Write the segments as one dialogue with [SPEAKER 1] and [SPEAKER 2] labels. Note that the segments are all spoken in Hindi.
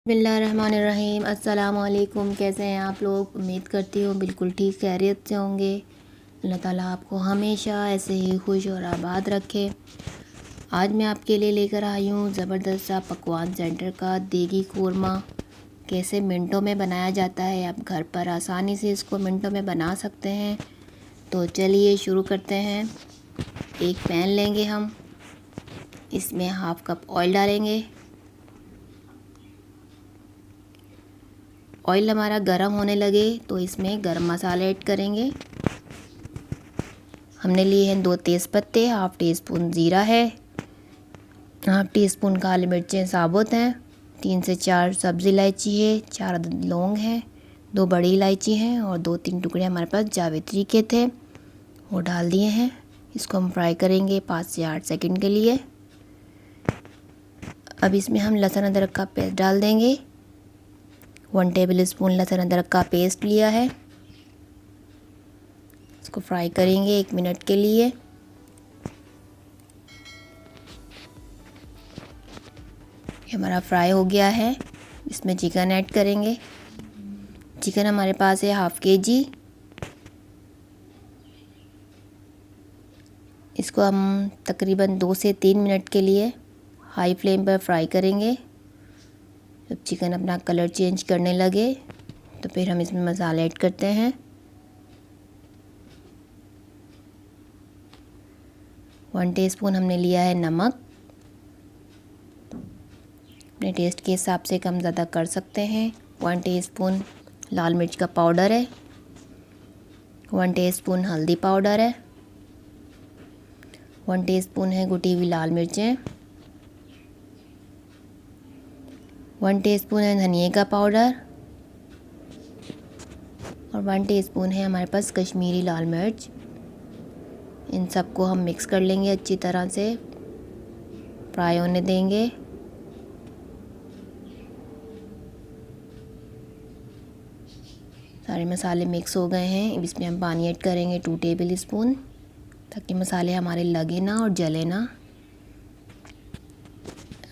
[SPEAKER 1] बिस्मिल्लाहिर्रहमानिर्रहीम। अस्सलाम वालेकुम। कैसे हैं आप लोग? उम्मीद करती हूँ बिल्कुल ठीक खैरियत से होंगे। अल्लाह ताला आपको हमेशा ऐसे ही खुश और आबाद रखे। आज मैं आपके लिए लेकर आई हूँ ज़बरदस्त सा पकवान सेंटर का देगी कोरमा। कैसे मिनटों में बनाया जाता है, आप घर पर आसानी से इसको मिनटों में बना सकते हैं। तो चलिए शुरू करते हैं। एक पैन लेंगे हम, इसमें हाफ़ कप ऑयल डालेंगे। ऑयल हमारा गर्म होने लगे तो इसमें गरम मसाले ऐड करेंगे। हमने लिए हैं 2 तेज़पत्ते, हाफ़ टी स्पून ज़ीरा है, हाफ़ टी स्पून काली मिर्चें साबुत हैं, 3 से 4 सब्ज़ इलायची है, 4 अदद लौंग हैं, 2 बड़ी इलायची हैं और 2-3 टुकड़े हमारे पास जावित्री के थे, वो डाल दिए हैं। इसको हम फ्राई करेंगे 5 से 8 सेकंड के लिए। अब इसमें हम लहसुन अदरक का पेस्ट डाल देंगे। 1 टेबल स्पून लहसुन अदरक का पेस्ट लिया है। इसको फ्राई करेंगे 1 मिनट के लिए। ये हमारा फ्राई हो गया है। इसमें चिकन ऐड करेंगे। चिकन हमारे पास है हाफ़ केजी। इसको हम तकरीबन 2 से 3 मिनट के लिए हाई फ्लेम पर फ्राई करेंगे। जब चिकन अपना कलर चेंज करने लगे तो फिर हम इसमें मसाले ऐड करते हैं। 1 टीस्पून हमने लिया है नमक, अपने टेस्ट के हिसाब से कम ज़्यादा कर सकते हैं। 1 टीस्पून लाल मिर्च का पाउडर है, 1 टीस्पून हल्दी पाउडर है, 1 टीस्पून है कुटी हुई लाल मिर्चें, 1 टीस्पून है धनिए का पाउडर और 1 टीस्पून है हमारे पास कश्मीरी लाल मिर्च। इन सबको हम मिक्स कर लेंगे, अच्छी तरह से फ्राई होने देंगे। सारे मसाले मिक्स हो गए हैं। अब इसमें हम पानी ऐड करेंगे 2 टेबल स्पून, ताकि मसाले हमारे लगे ना और जले ना।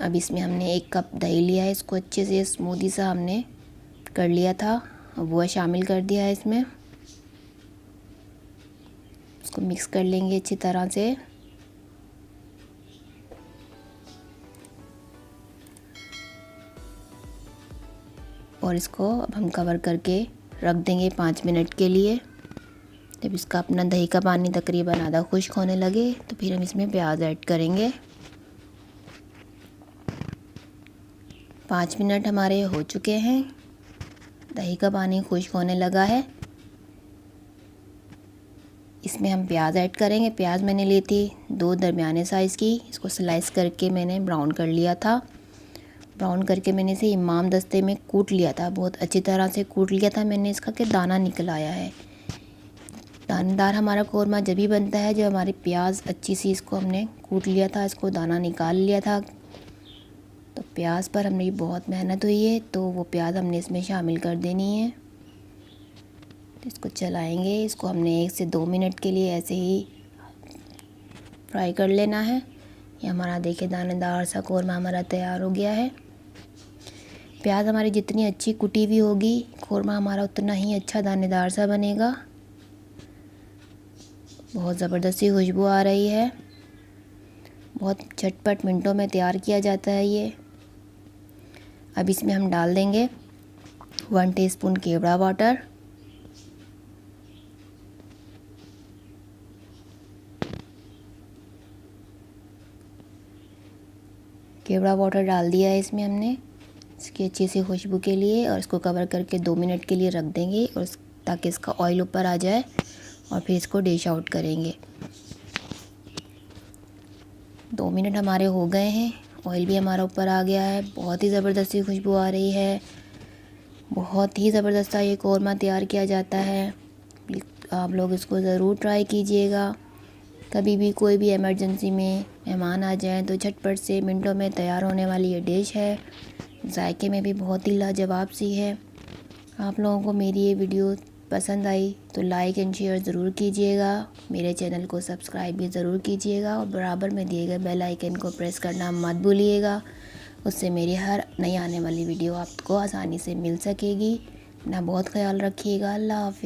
[SPEAKER 1] अब इसमें हमने 1 कप दही लिया है, इसको अच्छे से स्मूदी सा हमने कर लिया था, अब वो शामिल कर दिया है इसमें। इसको मिक्स कर लेंगे अच्छी तरह से। और इसको अब हम कवर करके रख देंगे 5 मिनट के लिए। जब इसका अपना दही का पानी तकरीबन आधा खुश्क होने लगे तो फिर हम इसमें प्याज ऐड करेंगे। 5 मिनट हमारे हो चुके हैं, दही का पानी खुश्क होने लगा है। इसमें हम प्याज ऐड करेंगे। प्याज मैंने ली थी 2 दरमियाने साइज़ की, इसको स्लाइस करके मैंने ब्राउन कर लिया था। ब्राउन करके मैंने इसे इमाम दस्ते में कूट लिया था, बहुत अच्छी तरह से कूट लिया था मैंने इसका कि दाना निकल आया है। दानेदार हमारा कौरमा जब भी बनता है जब हमारी प्याज अच्छी सी, इसको हमने कूट लिया था, इसको दाना निकाल लिया था। तो प्याज पर हमारी बहुत मेहनत हुई है, तो वो प्याज हमने इसमें शामिल कर देनी है। तो इसको चलाएंगे, इसको हमने 1 से 2 मिनट के लिए ऐसे ही फ्राई कर लेना है। ये हमारा देखिए दानेदार सा कौरमा हमारा तैयार हो गया है। प्याज हमारी जितनी अच्छी कुटी हुई होगी, कौरमा हमारा उतना ही अच्छा दानेदार सा बनेगा। बहुत ज़बरदस्त सी खुशबू आ रही है। बहुत झटपट मिनटों में तैयार किया जाता है ये। अब इसमें हम डाल देंगे 1 टीस्पून केवड़ा वाटर, केवड़ा वाटर डाल दिया है इसमें हमने इसकी अच्छी सी खुशबू के लिए। और इसको कवर करके 2 मिनट के लिए रख देंगे और ताकि इसका ऑयल ऊपर आ जाए, और फिर इसको डिश आउट करेंगे। 2 मिनट हमारे हो गए हैं, ऑयल भी हमारा ऊपर आ गया है। बहुत ही ज़बरदस्त सी खुशबू आ रही है। बहुत ही ज़बरदस्त सा ये कौरमा तैयार किया जाता है। आप लोग इसको ज़रूर ट्राई कीजिएगा। कभी भी कोई भी इमरजेंसी में मेहमान आ जाएं तो झटपट से मिनटों में तैयार होने वाली ये डिश है। जायके में भी बहुत ही लाजवाब सी है। आप लोगों को मेरी ये वीडियो पसंद आई तो लाइक एंड शेयर ज़रूर कीजिएगा। मेरे चैनल को सब्सक्राइब भी ज़रूर कीजिएगा और बराबर में दिए गए बेल आइकन को प्रेस करना मत भूलिएगा। उससे मेरी हर नई आने वाली वीडियो आपको आसानी से मिल सकेगी। अपना बहुत ख्याल रखिएगा। अल्लाह हाफ़िज़।